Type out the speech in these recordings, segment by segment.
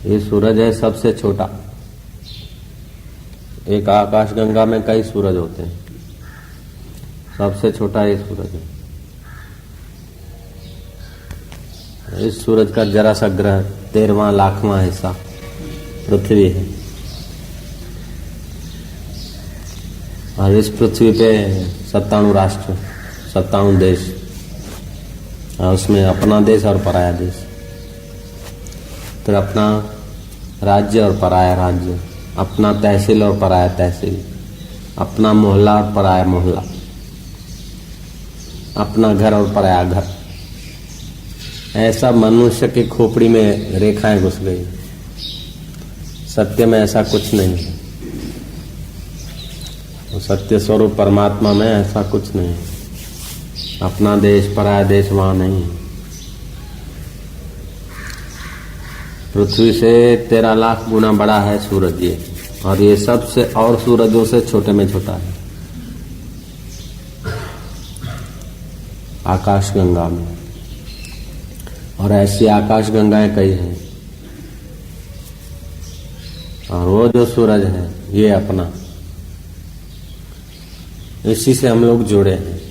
ये सूरज है सबसे छोटा। एक आकाशगंगा में कई सूरज होते हैं, सबसे छोटा ये सूरज है। इस सूरज का जरा सा ग्रह 13वां लाखवां हिस्सा पृथ्वी है, और इस पृथ्वी पे 97 राष्ट्र, 97 देश, और उसमें अपना देश और पराया देश, फिर अपना राज्य और पराया राज्य, अपना तहसील और पराया तहसील, अपना मोहल्ला और पराया मोहल्ला, अपना घर और पराया घर। ऐसा मनुष्य की खोपड़ी में रेखाएं घुस गई। सत्य में ऐसा कुछ नहीं है, सत्य स्वरूप परमात्मा में ऐसा कुछ नहीं है। अपना देश पराया देश वहां नहीं है। पृथ्वी से 13 लाख गुना बड़ा है सूरज ये, और ये सबसे और सूरजों से छोटे में छोटा है आकाशगंगा में। और ऐसी आकाशगंगाएं कई हैं, और वो जो सूरज है ये अपना, इसी से हम लोग जुड़े हैं।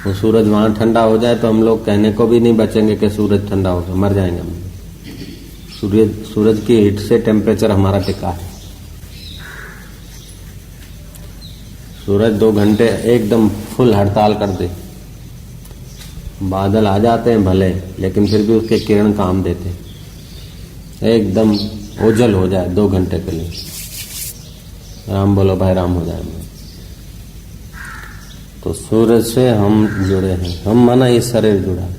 वो सूरज वहां ठंडा हो जाए तो हम लोग कहने को भी नहीं बचेंगे कि सूरज ठंडा हो गया, मर जाएंगे हम। सूरज की हीट से टेम्परेचर हमारा टिका है। सूरज 2 घंटे एकदम फुल हड़ताल कर दे, बादल आ जाते हैं भले, लेकिन फिर भी उसके किरण काम देते हैं। एकदम ओझल हो जाए 2 घंटे के लिए, राम बोलो भाई राम हो जाए। तो सूरज से हम जुड़े हैं, हम माना ये शरीर जुड़ा है,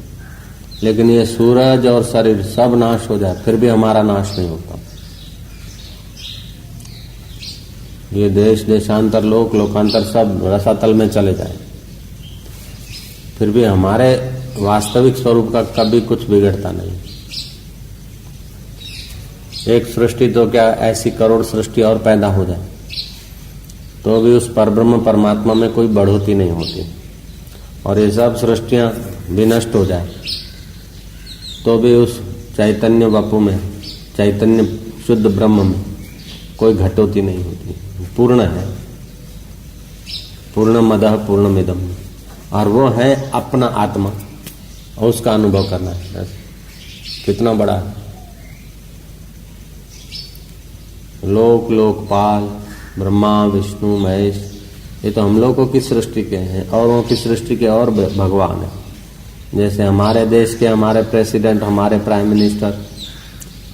लेकिन ये सूरज और शरीर सब नाश हो जाए फिर भी हमारा नाश नहीं होता। ये देश देशांतर लोक लोकांतर सब रसातल में चले जाए फिर भी हमारे वास्तविक स्वरूप का कभी कुछ बिगड़ता नहीं। एक सृष्टि तो क्या, ऐसी करोड़ सृष्टि और पैदा हो जाए तो भी उस परब्रह्म परमात्मा में कोई बढ़ोतरी नहीं होती, और ये सब सृष्टियां विनष्ट हो जाए तो भी उस चैतन्य वपु में, चैतन्य शुद्ध ब्रह्म में कोई घटोती नहीं होती। पूर्ण है, पूर्णमदः पूर्णमिदम्, और वो है अपना आत्मा, और उसका अनुभव करना है। कितना बड़ा है। लोक लोकपाल ब्रह्मा विष्णु महेश, ये तो हम लोगों की सृष्टि के हैं, औरों की सृष्टि के और भगवान है। जैसे हमारे देश के हमारे प्रेसिडेंट, हमारे प्राइम मिनिस्टर,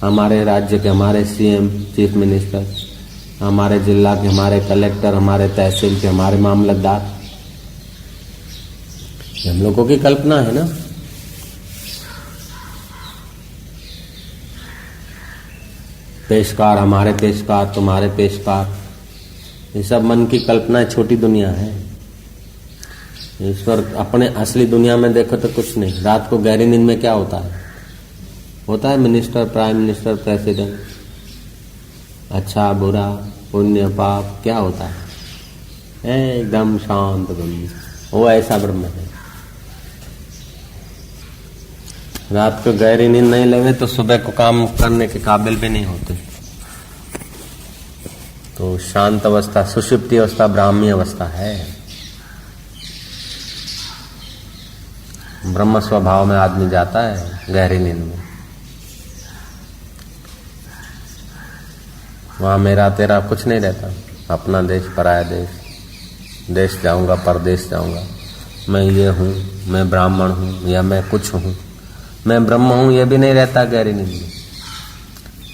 हमारे राज्य के हमारे सीएम चीफ मिनिस्टर, हमारे जिला के हमारे कलेक्टर, हमारे तहसील के हमारे मामलतदार, हम लोगों की कल्पना है ना। पेशकार हमारे पेशकार, तुम्हारे पेशकार, ये सब मन की कल्पना, छोटी दुनिया है। ईश्वर अपने असली दुनिया में देखो तो कुछ नहीं। रात को गहरी नींद में क्या होता है? होता है मिनिस्टर, प्राइम मिनिस्टर, प्रेसिडेंट, अच्छा बुरा, पुण्य पाप, क्या होता है? एकदम शांत ब्रह्म, वो ऐसा ब्रह्म है। रात को गहरी नींद नहीं लगे तो सुबह को काम करने के काबिल भी नहीं होते। तो शांत अवस्था, सुषुप्ति अवस्था ब्राह्मी अवस्था है। ब्रह्म स्वभाव में आदमी जाता है गहरी नींद में। वहां मेरा तेरा कुछ नहीं रहता। अपना देश पराया देश, देश जाऊंगा परदेश जाऊंगा, मैं ये हूं, मैं ब्राह्मण हूं, या मैं कुछ हूं, मैं ब्रह्म हूं, ये भी नहीं रहता गहरी नींद में।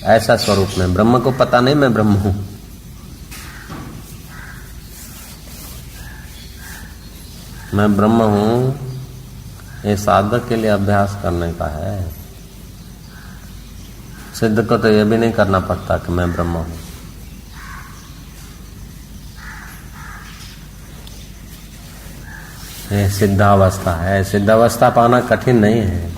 ऐसा स्वरूप में ब्रह्म को पता नहीं मैं ब्रह्म हूं। मैं ब्रह्म हूं, ये साधक के लिए अभ्यास करने का है। सिद्ध को तो यह भी नहीं करना पड़ता कि मैं ब्रह्म हूं। ये सिद्धावस्था है। सिद्धावस्था पाना कठिन नहीं है,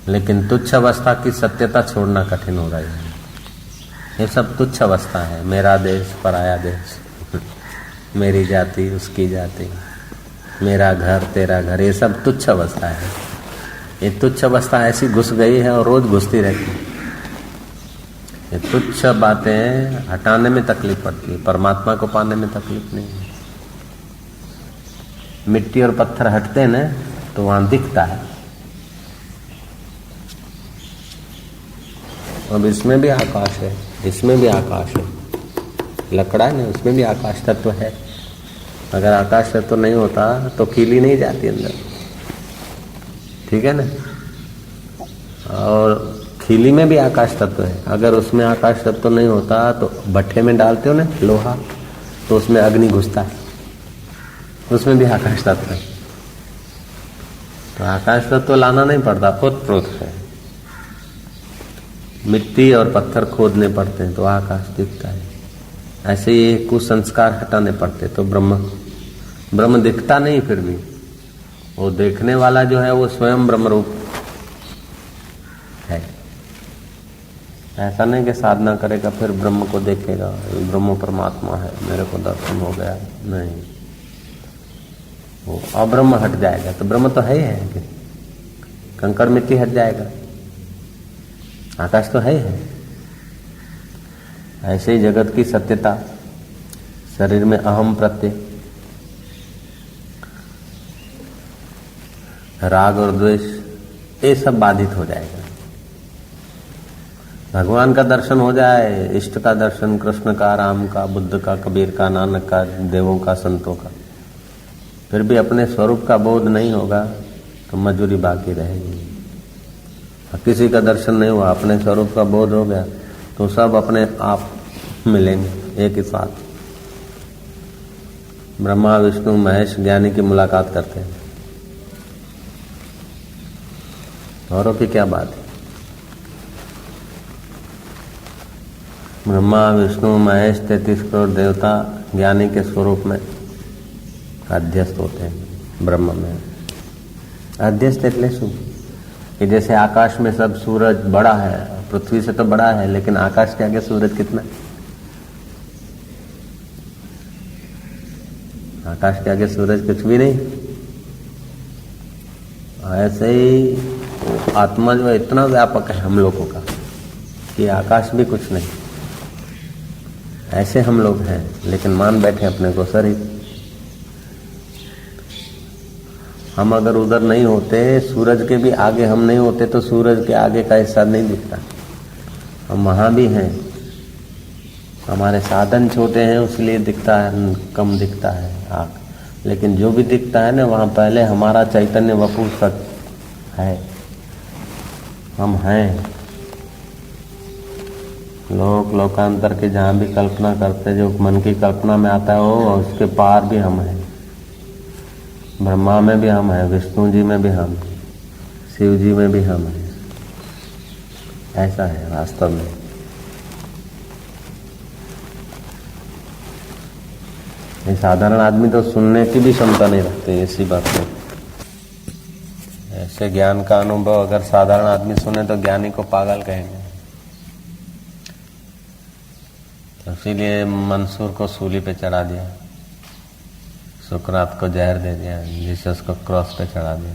लेकिन तुच्छ अवस्था की सत्यता छोड़ना कठिन हो रही है। ये सब तुच्छ अवस्था है। मेरा देश पराया देश, मेरी जाति उसकी जाति, मेरा घर तेरा घर, ये सब तुच्छ अवस्था है। ये तुच्छ अवस्था ऐसी घुस गई है और रोज घुसती रहती है। ये तुच्छ बातें हटाने में तकलीफ पड़ती है, परमात्मा को पाने में तकलीफ नहीं है। मिट्टी और पत्थर हटते हैं ना तो वहां दिखता है। अब इसमें भी आकाश है, इसमें भी आकाश है, लकड़ा है ना उसमें भी आकाश तत्व है। अगर आकाश तत्व नहीं होता तो कीली नहीं जाती अंदर, ठीक है ना। और खीली में भी आकाश तत्व है। अगर उसमें आकाश तत्व नहीं होता तो भट्ठे में डालते हो ना लोहा, तो उसमें अग्नि घुसता है, उसमें भी आकाश तत्व है। तो आकाश तत्व लाना नहीं पड़ता, ओतप्रोत है। मिट्टी और पत्थर खोदने पड़ते हैं तो आकाश दिखता है। ऐसे ही कुसंस्कार हटाने पड़ते तो ब्रह्म दिखता नहीं, फिर भी वो देखने वाला जो है वो स्वयं ब्रह्म रूप है। ऐसा नहीं कि साधना करेगा फिर ब्रह्म को देखेगा, ब्रह्म परमात्मा है, मेरे को दर्शन हो गया, नहीं। वो अब्रह्म हट जाएगा तो ब्रह्म तो है ही है कि कंकड़ मिट्टी हट जाएगा, आकाश तो है ही है। ऐसे ही जगत की सत्यता, शरीर में अहम प्रत्यय, राग और द्वेष, ये सब बाधित हो जाएगा। भगवान का दर्शन हो जाए, इष्ट का दर्शन, कृष्ण का, राम का, बुद्ध का, कबीर का, नानक का, देवों का, संतों का, फिर भी अपने स्वरूप का बोध नहीं होगा तो मजूरी बाकी रहेगी। किसी का दर्शन नहीं हुआ, अपने स्वरूप का बोध हो गया तो सब अपने आप मिलेंगे एक ही साथ। ब्रह्मा विष्णु महेश ज्ञानी की मुलाकात करते हैं, औरों की क्या बात है। ब्रह्मा विष्णु महेश 33 करोड़ देवता ज्ञानी के स्वरूप में अध्यस्त होते हैं। ब्रह्म में अध्यस्त એટલે શું कि जैसे आकाश में सब सूरज बड़ा है, पृथ्वी से तो बड़ा है, लेकिन आकाश के आगे सूरज कितना है? आकाश के आगे सूरज कुछ भी नहीं। ऐसे ही आत्मा जो है इतना व्यापक है हम लोगों का कि आकाश भी कुछ नहीं। ऐसे हम लोग हैं, लेकिन मान बैठे अपने को शरीर। हम अगर उधर नहीं होते, सूरज के भी आगे हम नहीं होते तो सूरज के आगे का हिस्सा नहीं दिखता। हम वहां भी हैं, हमारे साधन छोटे हैं इसलिए दिखता है, कम दिखता है आँख, लेकिन जो भी दिखता है ना वहां पहले हमारा चैतन्य वपु सत है, हम हैं। लोकांतर के जहां भी कल्पना करते, जो मन की कल्पना में आता है वो, उसके पार भी हम हैं। ब्रह्मा में भी हम हैं, विष्णु जी में भी हम हैं, शिव जी में भी हम हैं। ऐसा है वास्तव में। ये साधारण आदमी तो सुनने की भी क्षमता नहीं रखते इसी बात में। ऐसे ज्ञान का अनुभव अगर साधारण आदमी सुने तो ज्ञानी को पागल कहेंगे। तो इसीलिए मंसूर को सूली पे चढ़ा दिया, सुकरात को जहर दे दिया, जीसस को क्रॉस पे चढ़ा दिया।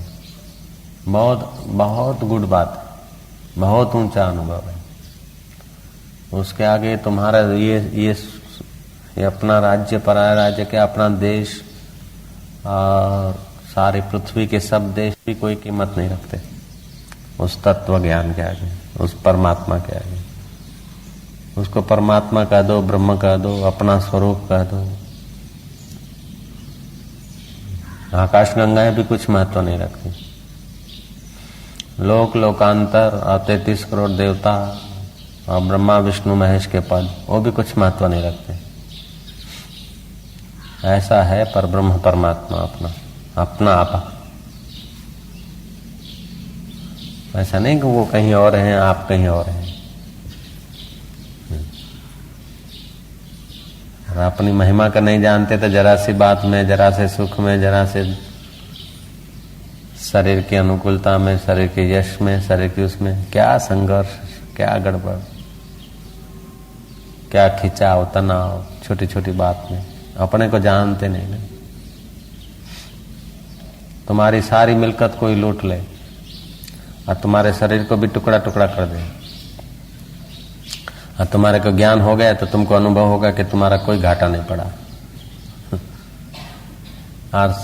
बहुत बहुत गुड बात है, बहुत ऊंचा अनुभव है। उसके आगे तुम्हारा ये अपना राज्य, पराया राज्य क्या, अपना देश और सारे पृथ्वी के सब देश भी कोई कीमत नहीं रखते उस तत्व ज्ञान के आगे, उस परमात्मा के आगे। उसको परमात्मा कह दो, ब्रह्म कह दो, अपना स्वरूप कह दो। आकाश गंगाएं भी कुछ महत्व नहीं रखती। लोकांतर और 33 करोड़ देवता और ब्रह्मा विष्णु महेश के पद, वो भी कुछ महत्व नहीं रखते। ऐसा है पर ब्रह्म परमात्मा अपना आपा। ऐसा नहीं कि वो कहीं और हैं, आप कहीं और हैं। और अपनी महिमा का नहीं जानते तो जरा सी बात में, जरा से सुख में, जरा से शरीर की अनुकूलता में, शरीर के यश में, शरीर की उसमें क्या संघर्ष, क्या गड़बड़, क्या खिंचाव, तनाव, छोटी छोटी बात में। अपने को जानते नहीं ना। तुम्हारी सारी मिल्कत कोई लूट ले, और तुम्हारे शरीर को भी टुकड़ा टुकड़ा कर दे, और तुम्हारे को ज्ञान हो गया तो तुमको अनुभव होगा कि तुम्हारा कोई घाटा नहीं पड़ा। और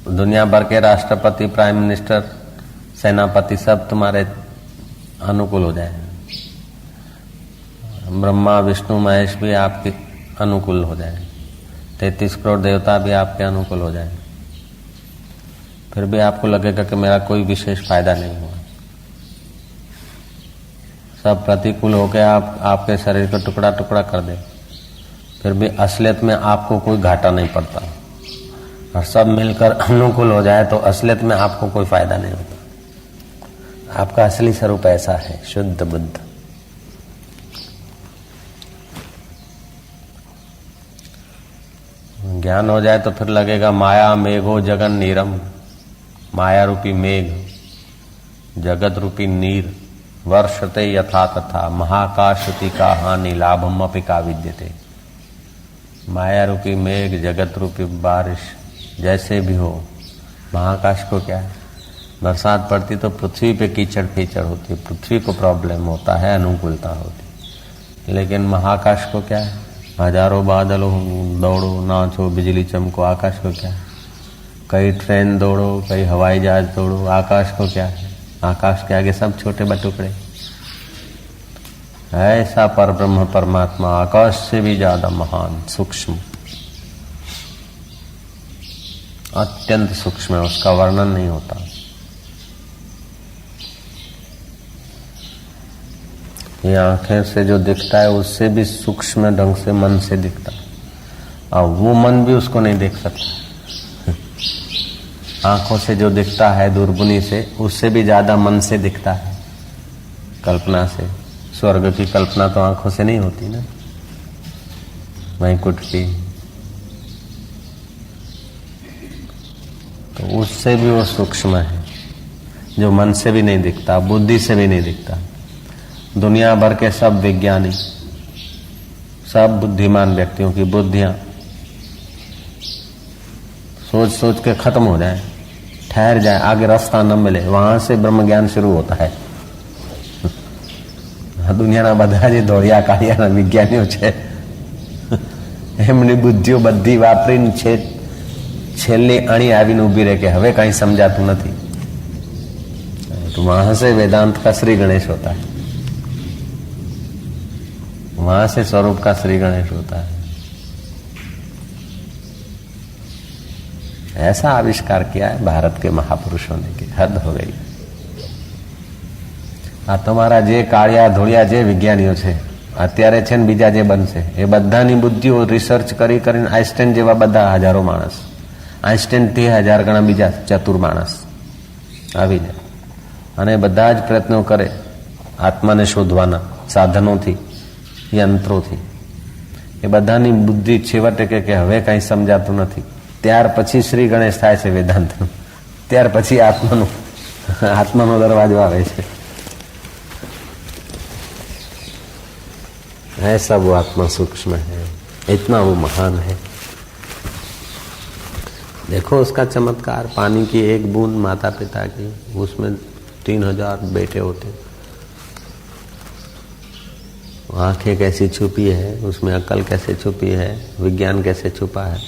दुनिया भर के राष्ट्रपति, प्राइम मिनिस्टर, सेनापति सब तुम्हारे अनुकूल हो जाए। ब्रह्मा विष्णु महेश भी आपके अनुकूल हो जाए। 33 करोड़ देवता भी आपके अनुकूल हो जाए। फिर भी आपको लगेगा कि मेरा कोई विशेष फायदा नहीं हुआ। सब प्रतिकूल होकर आपके शरीर को टुकड़ा टुकड़ा कर दे, फिर भी असलियत में आपको कोई घाटा नहीं पड़ता। और सब मिलकर अनुकूल हो जाए तो असलियत में आपको कोई फायदा नहीं होता। आपका असली स्वरूप ऐसा है, शुद्ध बुद्ध। ज्ञान हो जाए तो फिर लगेगा माया मेघो जगन नीरम, माया रूपी मेघ, जगत रूपी नीर, वर्षते यथा तथा, महाकाशति का हानि लाभम अपि का विद्यते। माया रूपी मेघ, जगत रूपी बारिश जैसे भी हो, महाकाश को क्या है, बरसात पड़ती तो पृथ्वी पे कीचड़ कीचड़ होती है, पृथ्वी को प्रॉब्लम होता है, अनुकूलता होती। लेकिन महाकाश को क्या है, हजारों बादल हो, दौड़ो नाचो बिजली चमको, आकाश को क्या है, कई ट्रेन दौड़ो, कई हवाई जहाज दौड़ो, आकाश को क्या है, आकाश के आगे सब छोटे बटुकड़े। ऐसा परब्रह्म परमात्मा आकाश से भी ज्यादा महान, सूक्ष्म, अत्यंत सूक्ष्म है, उसका वर्णन नहीं होता। ये आंखें से जो दिखता है उससे भी सूक्ष्म ढंग से मन से दिखता है, और वो मन भी उसको नहीं देख सकता। आंखों से जो दिखता है दूरबीनी से, उससे भी ज्यादा मन से दिखता है, कल्पना से। स्वर्ग की कल्पना तो आंखों से नहीं होती ना, वैकुंठ की, तो उससे भी वो सूक्ष्म है, जो मन से भी नहीं दिखता, बुद्धि से भी नहीं दिखता। दुनिया भर के सब विज्ञानी, सब बुद्धिमान व्यक्तियों की बुद्धियां सोच सोच के खत्म हो जाए, ठहर जाए, आगे रास्ता न मिले, वहां से ब्रह्म ज्ञान शुरू होता है। दुनियाना બધા જે દોડિયા કાઢ્યાના વિજ્ઞાનીઓ છે, એમની બુદ્ધિઓ બધી વાપરીને છેલ્લી અણી આવીને ઊભી રહે કે હવે કઈ સમજાતું નથી। तो वहां से वेदांत का श्री गणेश होता है, वहां से स्वरूप का श्री गणेश होता है। ऐसा आविष्कार किया है भारत के महापुरुषों ने कि हद हो गई। आ તમારા જે કાળિયા ધોળિયા જે વિજ્ઞાનીઓ છે અત્યારે છે ને બીજા જે બનશે, એ બધાની બુદ્ધિઓ રિસર્ચ કરી કરીને આઈન્સ્ટાઈન જેવા બધા હજારો માણસ, આઈન્સ્ટાઈન થી 1000 ગણા બીજા ચતુર માણસ આવી જાય, અને બધા જ પ્રયત્નો કરે આત્માને શોધવાના સાધનોથી, યંત્રોથી। એ બધાની બુદ્ધિ છેવટે કે હવે કઈ સમજાતું નથી, ત્યાર પછી શ્રી ગણેશ થાય છે વેદાંતનું, ત્યાર પછી આત્માનો દરવાજો આવે છે। ऐसा वो आत्मा सूक्ष्म है, इतना वो महान है। देखो उसका चमत्कार, पानी की एक बूंद माता पिता की, उसमें 3000 बेटे होते। आंखें कैसी छुपी है, उसमें अक्ल कैसे छुपी है, विज्ञान कैसे छुपा है,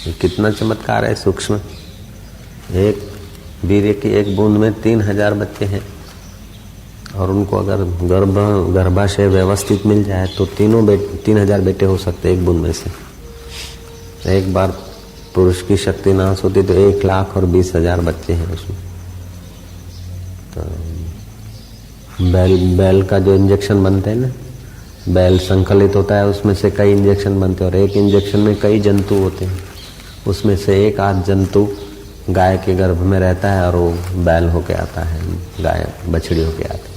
ये कितना चमत्कार है, सूक्ष्म। एक वीर्य की एक बूंद में 3000 बच्चे हैं, और उनको अगर गर्भाशय व्यवस्थित मिल जाए तो 3000 बेटे हो सकते एक बूंद में से। एक बार पुरुष की शक्ति नाश होती तो 1,20,000 बच्चे हैं उसमें। तो बैल का जो इंजेक्शन बनते हैं ना, बैल संकलित होता है, उसमें से कई इंजेक्शन बनते हैं, और एक इंजेक्शन में कई जंतु होते हैं, उसमें से एक आध जंतु गाय के गर्भ में रहता है और वो बैल होके आता है, गाय बछड़ी होके आती है।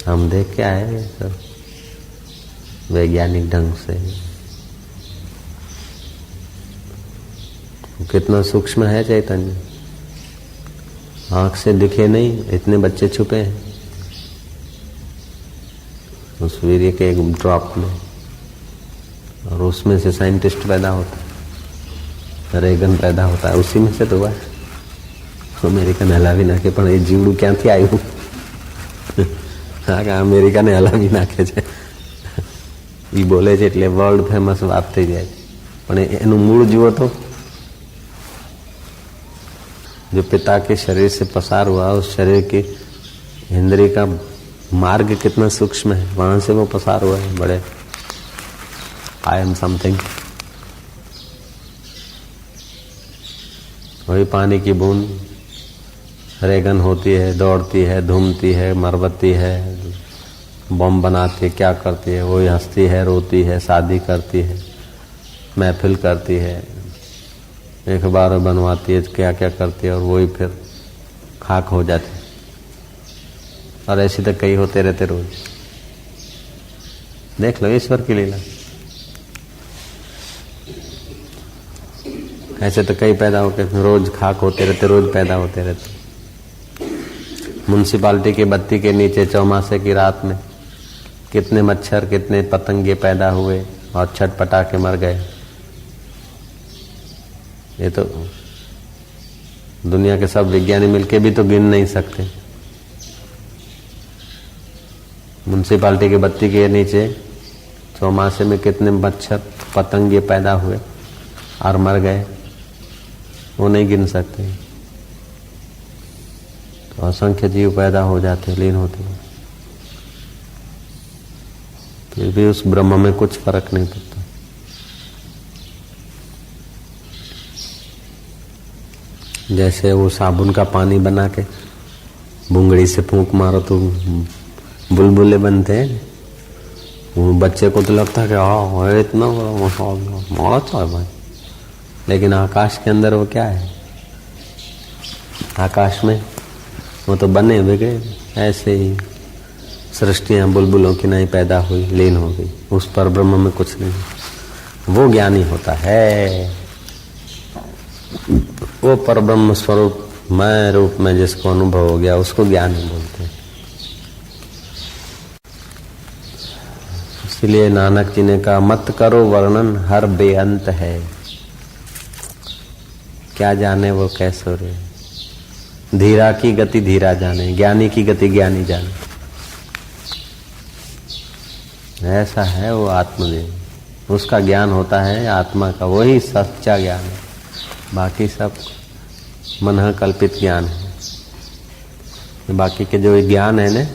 हम देख के आए हैं सब वैज्ञानिक ढंग से। कितना सूक्ष्म है चैतन्य, आंख से दिखे नहीं, इतने बच्चे छुपे हैं उस वीर्य के एक ड्रॉप में, और उसमें से साइंटिस्ट पैदा होता है, रेगन पैदा होता है, उसी में से तो हुआ है। અમેરિકન હલાવી નાખે, પણ એ જીવડું ક્યાંથી આવ્યું? હા કે અમેરિકાને હલાવી નાખે છે એ બોલે છે એટલે વર્લ્ડ ફેમસ વાત થઈ જાય છે, પણ એનું મૂળ જુઓ તો जो पिता के शरीर से पसार हुआ उस शरीर के इंद्रिय का मार्ग कितना सूक्ष्म है, वहां से वो पसार हुआ है। बड़े आई एम समथिंग, वही पानी की बूंद रेगन होती है, दौड़ती है, घूमती है, मरवती है, बम बनाती है, क्या करती है, वही हंसती है, रोती है, शादी करती है, महफिल करती है, अखबार बनवाती है, क्या क्या करती है, और वही फिर खाक हो जाती है। और ऐसे तो कई होते रहते रोज। देख लो ईश्वर की लीला, ऐसे तो कई पैदा होके रोज खाक होते रहते, रोज पैदा होते रहते। म्युनिसिपालिटी की बत्ती के नीचे चौमासे की रात में कितने मच्छर, कितने पतंगे पैदा हुए और छटपटा के मर गए। ये तो दुनिया के सब विज्ञानी मिलके भी तो गिन नहीं सकते। म्युनिसिपालिटी की बत्ती के नीचे चौमासे में कितने मच्छर पतंगे पैदा हुए और मर गए, वो नहीं गिन सकते। तो असंख्य जीव पैदा हो जाते, लीन होते, फिर भी उस ब्रह्म में कुछ फर्क नहीं पड़ता। जैसे वो साबुन का पानी बना के बुंगड़ी से फूंक मारो तो बुलबुले बनते हैं। वो बच्चे को तो लगता है कि हाँ इतना बड़ा अच्छा है भाई, लेकिन आकाश के अंदर वो क्या है? आकाश में वो तो बने बिगड़े ऐसे ही सृष्टियां बुलबुलों की नहीं पैदा हुई, लीन हो गई। उस पर ब्रह्म में कुछ नहीं, वो ज्ञानी होता है। वो परब्रह्म स्वरूप मैं रूप में जिसको अनुभव हो गया उसको ज्ञानी बोलते हैं। इसलिए नानक जी ने कहा मत करो वर्णन हर बेअंत है, क्या जाने वो कैसे रे। धीरा की गति धीरा जाने, ज्ञानी की गति ज्ञानी जाने। ऐसा है वो आत्मदेव, उसका ज्ञान होता है आत्मा का, वही सच्चा ज्ञान है। बाकी सब मन कल्पित ज्ञान है। बाकी के जो ज्ञान है ना,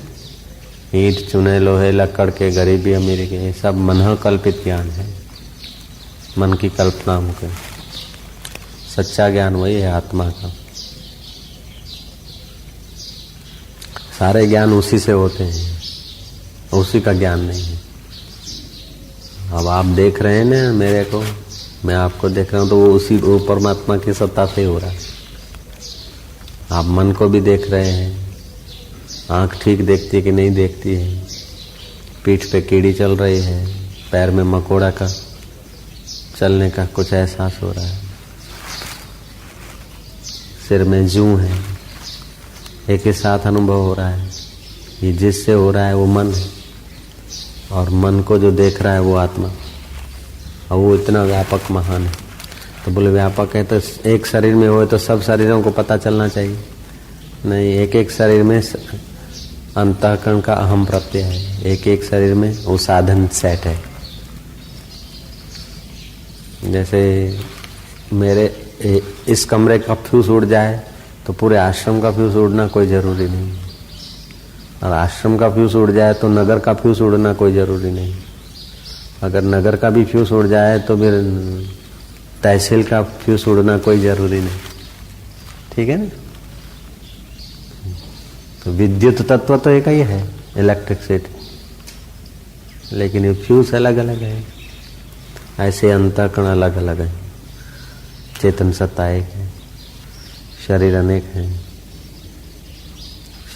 ईंट चुने लोहे लकड़ के गरीबी अमीरी के, ये सब मन कल्पित ज्ञान है, मन की कल्पना के। सच्चा ज्ञान वही है आत्मा का। सारे ज्ञान उसी से होते हैं, उसी का ज्ञान नहीं है। अब आप देख रहे हैं ना मेरे को, मैं आपको देख रहा हूं, तो वो उसी वो परमात्मा की सत्ता से हो रहा है। आप मन को भी देख रहे हैं, आंख ठीक देखती है कि नहीं देखती है, पीठ पे कीड़ी चल रही है, पैर में मकोड़ा का चलने का कुछ एहसास हो रहा है, सिर में जूं है, एक ही साथ अनुभव हो रहा है। ये जिससे हो रहा है वो मन है, और मन को जो देख रहा है वो आत्मा, और वो इतना व्यापक महान है। तो बोले व्यापक है तो एक शरीर में हो तो सब शरीरों को पता चलना चाहिए? नहीं, एक एक शरीर में अंतःकरण का अहम प्रत्यय है, एक एक शरीर में वो साधन सेट है। जैसे मेरे इस कमरे का फ्यूज उड़ जाए तो पूरे आश्रम का फ्यूज उड़ना कोई जरूरी नहीं, और आश्रम का फ्यूज उड़ जाए तो नगर का फ्यूज उड़ना कोई जरूरी नहीं। अगर नगर का भी फ्यूज उड़ जाए तो फिर तहसील का फ्यूज उड़ना कोई जरूरी नहीं। ठीक है ना? तो विद्युत तत्व तो एक ही है, इलेक्ट्रिसिटी, लेकिन ये फ्यूज अलग अलग है। ऐसे अंतःकरण अलग अलग है, चेतन सत्ता एक है, शरीर अनेक है,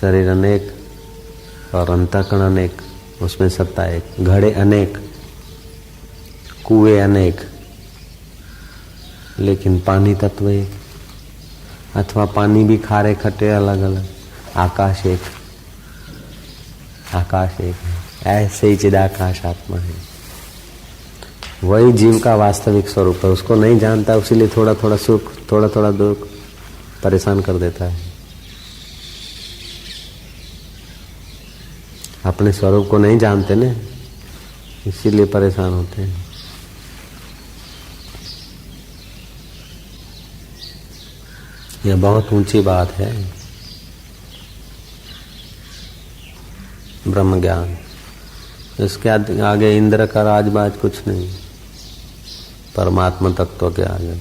शरीर अनेक और अंतःकरण अनेक, उसमें सत्ता एक। घड़े अनेक, कुएं अनेक, लेकिन पानी तत्व एक, अथवा पानी भी खारे खट्टे अलग अलग। आकाश एक, आकाश एक है। ऐसे ही चिदाकाश आत्मा है, वही जीव का वास्तविक स्वरूप है। उसको नहीं जानता, इसीलिए थोड़ा थोड़ा सुख थोड़ा थोड़ा दुख परेशान कर देता है। अपने स्वरूप को नहीं जानते ना, इसीलिए परेशान होते हैं। यह बहुत ऊंची बात है, ब्रह्म ज्ञान। इसके आगे इंद्र का राजबाज कुछ नहीं, परमात्मा तत्व के आगे।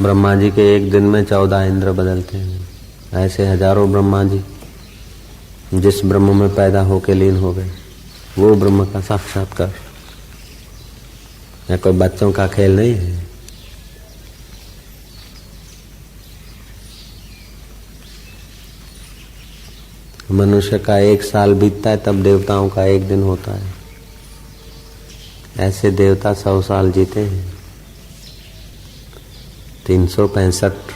ब्रह्मा जी के एक दिन में 14 इंद्र बदलते हैं, ऐसे हजारों ब्रह्मा जी जिस ब्रह्म में पैदा होके लीन हो गए, वो ब्रह्म का साक्षात्कार। यह कोई बच्चों का खेल नहीं है। मनुष्य का 1 साल बीतता है तब देवताओं का 1 दिन होता है। ऐसे देवता 100 साल जीते हैं। 365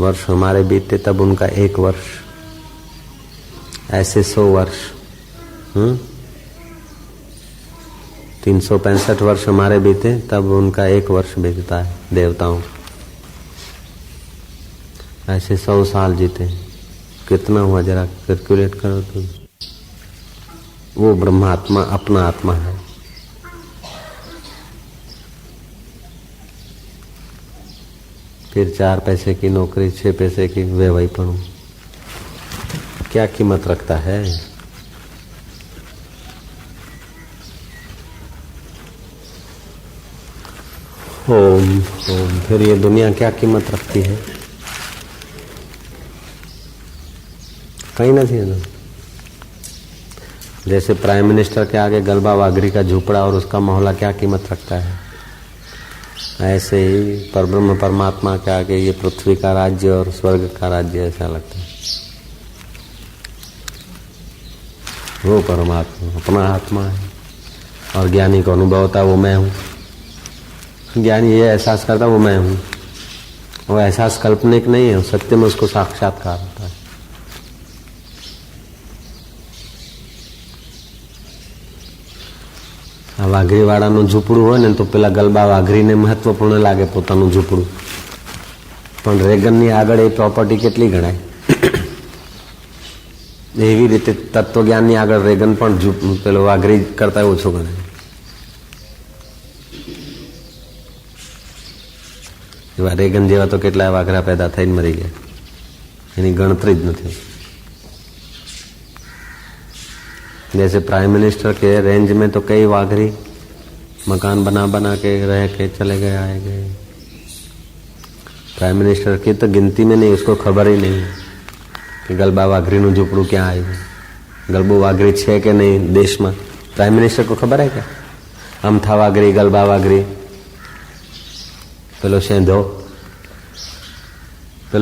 वर्ष हमारे बीते तब उनका 1 वर्ष, ऐसे 100 वर्ष। 365 वर्ष हमारे बीते तब उनका 1 वर्ष बीतता है देवताओं। ऐसे 100 साल जीते हैं। कितना हुआ जरा कैलकुलेट करो तुम। वो ब्रह्मात्मा अपना आत्मा है। फिर 4 पैसे की नौकरी, 6 पैसे की वैवाहिकपणु क्या कीमत रखता है? ओम ओम। फिर ये दुनिया क्या कीमत रखती है? कहीं नहीं है ना। जैसे प्राइम मिनिस्टर के आगे गलबा वागरी का झोपड़ा और उसका मोहल्ला क्या कीमत रखता है, ऐसे ही परब्रह्म परमात्मा के आगे ये पृथ्वी का राज्य और स्वर्ग का राज्य ऐसा लगता है। वो परमात्मा अपना आत्मा है और ज्ञानी को अनुभव होता है वो मैं हूँ। ज्ञानी ये एहसास करता वो मैं हूँ। वो एहसास काल्पनिक नहीं है, सत्य में उसको साक्षात्कार होता है। વાઘરીવાળાનું ઝૂંપડું હોય ને તો પેલા ગલબા વાઘરીને મહત્વપૂર્ણ લાગે પોતાનું ઝૂંપડું, પણ રેગનની આગળ એ પ્રોપર્ટી કેટલી ગણાય? એવી રીતે તત્વજ્ઞાનની આગળ રેગન પણ પેલો વાઘરી કરતા ઓછો ગણાય. એવા રેગન જેવા તો કેટલાય વાઘરા પેદા થઈને મરી ગયા, એની ગણતરી જ નથી. जैसे प्राइम मिनिस्टर के रेंज में तो कई वाघरी मकान बना बना के रह के चले गए आए गए। प्राइम मिनिस्टर की तो गिनती में नहीं, उसको खबर ही नहीं कि गलबा वाघरी નું ઝૂંપડું ક્યાં આવ્યું, ગલબો વાઘરી છે કે નહીં દેશમાં. प्राइम मिनिस्टर को खबर है क्या? अमथा वाघरी, गलबा वाघरी, पेलो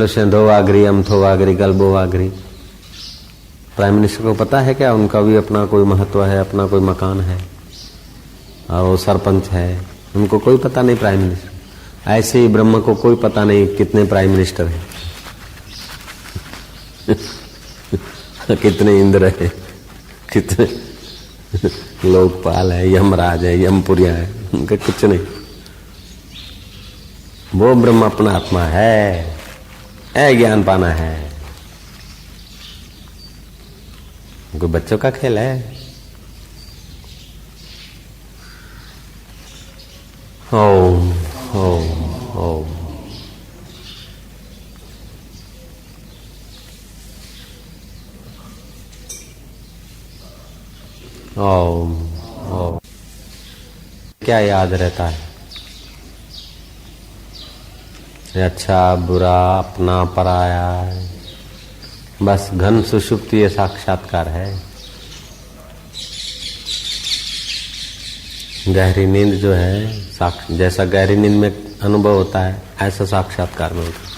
सेंधो वाघरी, अमथो वाघरी, गलबो वाघरी, प्राइम मिनिस्टर को पता है क्या? उनका भी अपना कोई महत्व है, अपना कोई मकान है और वो सरपंच है, उनको कोई पता नहीं प्राइम मिनिस्टर। ऐसे ही ब्रह्म को कोई पता नहीं कितने प्राइम मिनिस्टर हैं, कितने इंद्र है, कितने लोकपाल है, यमराज है, यमपुरिया है, उनका कुछ नहीं। वो ब्रह्म अपना आत्मा है, ज्ञान पाना है। कोई बच्चों का खेल है? ओम ओम ओम। ओम ओम। क्या याद रहता है? अच्छा बुरा, अपना पराया, बस घन सुषुप्ति ये साक्षात्कार है। गहरी नींद जो है, जैसा गहरी नींद में अनुभव होता है ऐसा साक्षात्कार में होता है।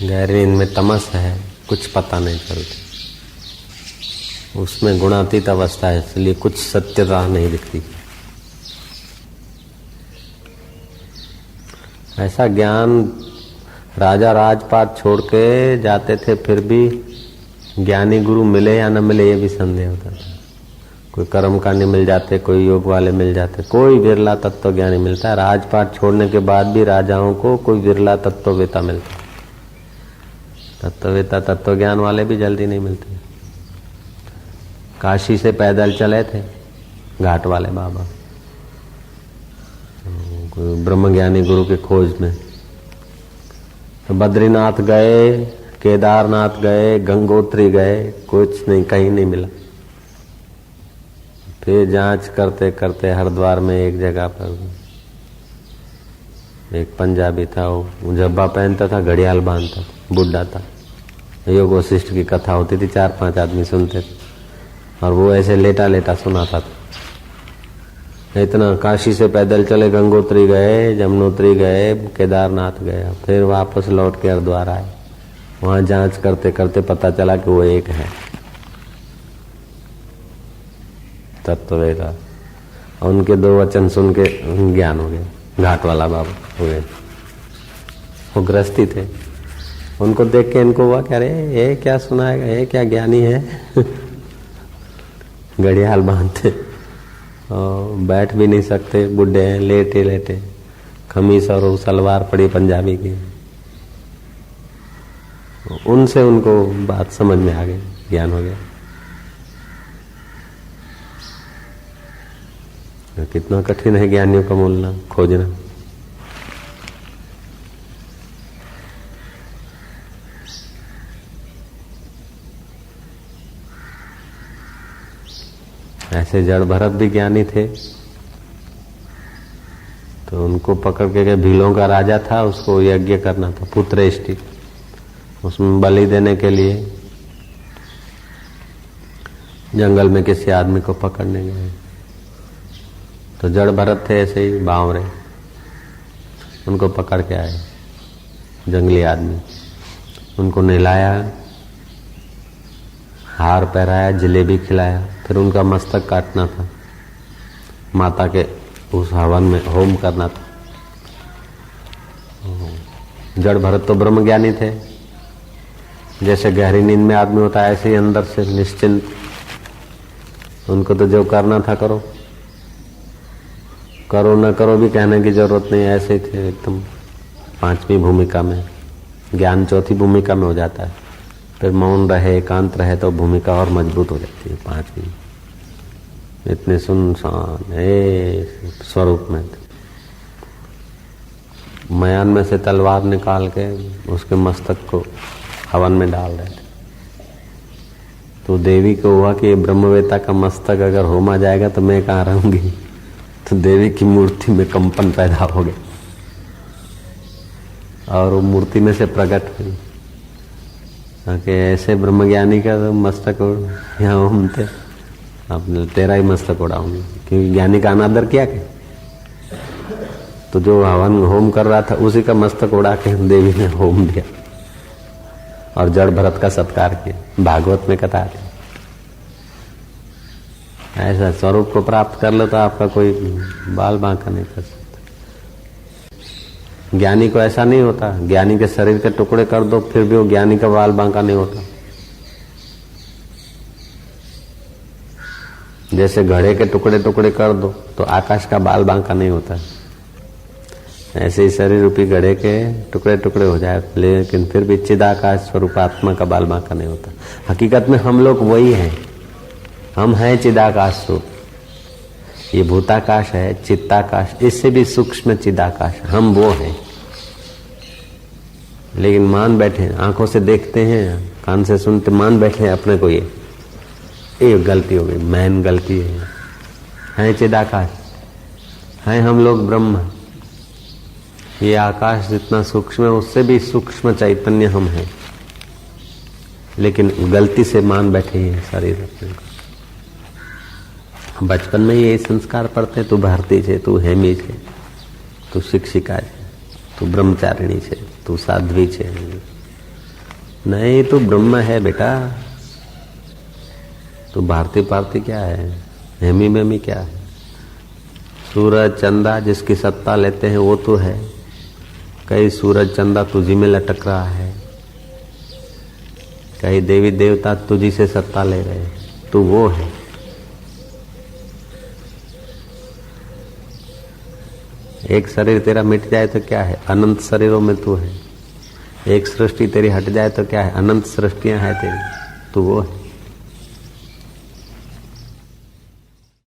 गहरी नींद में तमस है, कुछ पता नहीं चलती, उसमें गुणातीत अवस्था है, इसलिए कुछ सत्यता नहीं दिखती। ऐसा ज्ञान राजा राजपाट छोड़ के जाते थे, फिर भी ज्ञानी गुरु मिले या न मिले ये भी संदेह होता था। कोई कर्म कांडी मिल जाते, कोई योग वाले मिल जाते, कोई विरला तत्व ज्ञानी मिलता है। राजपाट छोड़ने के बाद भी राजाओं को कोई विरला तत्ववेता मिलता है। तत्ववेता तत्व ज्ञान वाले भी जल्दी नहीं मिलते। काशी से पैदल चले थे घाट वाले बाबा, ब्रह्मज्ञानी गुरु की खोज में। तो बद्रीनाथ गए, केदारनाथ गए, गंगोत्री गए, कुछ नहीं, कहीं नहीं मिला। फिर जांच करते करते हरिद्वार में एक जगह पर एक पंजाबी था, वो जब्बा पहनता था, घड़ियाल बांधता था, बुढ़ा था। योग वशिष्ठ की कथा होती थी, 4-5 आदमी सुनते थे और वो ऐसे लेटा लेटा सुनाता था। इतना काशी से पैदल चले, गंगोत्री गए, जमुनोत्री गए, केदारनाथ गए, फिर वापस लौट के हरिद्वार आए। वहां जांच करते करते पता चला कि वो एक है, तत्ववेता। और उनके 2 वचन सुन के ज्ञान हो गया, घाट वाला बाबा हो गए। वो गृहस्थी थे, उनको देख के इनको हुआ क्या, रे ये क्या सुनाएगा, ये क्या ज्ञानी है। घड़ियाल बांधते और बैठ भी नहीं सकते, बुढ़े हैं, लेटे लेटे, खमीस और सलवार पड़ी पंजाबी की। उनसे उनको बात समझ में आ गई, ज्ञान हो गया। कितना कठिन है ज्ञानियों का मिलना, खोजना। ऐसे जड़ भरत भी ज्ञानी थे, तो उनको पकड़ के भीलों का राजा था, उसको यज्ञ करना था, पुत्रेष्टि। उसमें बलि देने के लिए जंगल में किसी आदमी को पकड़ने गए, तो जड़ भरत थे ऐसे ही बावरे, उनको पकड़ के आए जंगली आदमी। उनको नहलाया, हार पहराया, जलेबी खिलाया, फिर उनका मस्तक काटना था, माता के उस हवन में होम करना था। जड़ भरत तो ब्रह्मज्ञानी थे, जैसे गहरी नींद में आदमी होता है ऐसे ही अंदर से निश्चिंत। उनको तो जो करना था करो, करो न करो भी कहने की जरूरत नहीं, ऐसे ही थे एकदम 5वीं भूमिका में। ज्ञान 4थी भूमिका में हो जाता है, फिर मौन रहे, एकांत रहे तो भूमिका और मजबूत हो जाती है 5वीं। इतने सुनसान स्वरूप में मयान में से तलवार निकाल के उसके मस्तक को हवन में डाल रहे थे। तो देवी को हुआ कि ब्रह्मवेता का मस्तक अगर होमा जाएगा तो मैं कहाँ रहूंगी। तो देवी की मूर्ति में कंपन पैदा हो गया और वो मूर्ति में से प्रकट हुई कि ऐसे ब्रह्मज्ञानी का तो मस्तक यहाँ होमते, अब तेरा ही मस्तक उड़ाऊंगी, क्योंकि ज्ञानी का अनादर किया क्या। तो जो हवन होम कर रहा था उसी का मस्तक उड़ा के देवी ने होम दिया और जड़ भरत का सत्कार किया। भागवत में कथा आती, ऐसा स्वरूप को प्राप्त कर लो तो आपका कोई बाल बांका नहीं कर सकता। ज्ञानी को ऐसा नहीं होता, ज्ञानी के शरीर के टुकड़े कर दो फिर भी वो ज्ञानी का बाल बांका नहीं होता। जैसे घड़े के टुकड़े टुकड़े कर दो तो आकाश का बाल बांका नहीं होता, ऐसे ही शरीर रूपी घड़े के टुकड़े टुकड़े हो जाए लेकिन फिर भी चिदाकाश स्वरूप आत्मा का बाल बांका नहीं होता। हकीकत में हम लोग वही हैं, हम हैं चिदाकाश स्वरूप। ये भूताकाश है, चित्ताकाश, इससे भी सूक्ष्म चिदाकाश, हम वो हैं। लेकिन मान बैठे, आंखों से देखते हैं, कान से सुनते, मान बैठे हैं अपने को ये गलती हो गई, मैन गलती है चिदाकाश, है हम लोग ब्रह्म। ये आकाश जितना सूक्ष्म है उससे भी सूक्ष्म चैतन्य हम हैं, लेकिन गलती से मान बैठे हैं शरीर अपने को। बचपन में ये संस्कार पड़ते, तू भारती छे, तू हेमी छे, तू शिक्षिका छे, तू ब्रह्मचारिणी छे, तू साध्वी छे। नहीं, तू ब्रह्म है बेटा, तू भारती पारती क्या है, हेमी मेमी क्या है। सूरज चंदा जिसकी सत्ता लेते हैं वो तो है, कई सूरज चंदा तुझी में लटक रहा है, कई देवी देवता तुझी से सत्ता ले रहे हैं, तू वो है। एक शरीर तेरा मिट जाए तो क्या है, अनंत शरीरों में तू है। एक सृष्टि तेरी हट जाए तो क्या है, अनंत सृष्टियां हैं तेरी, तो वो है।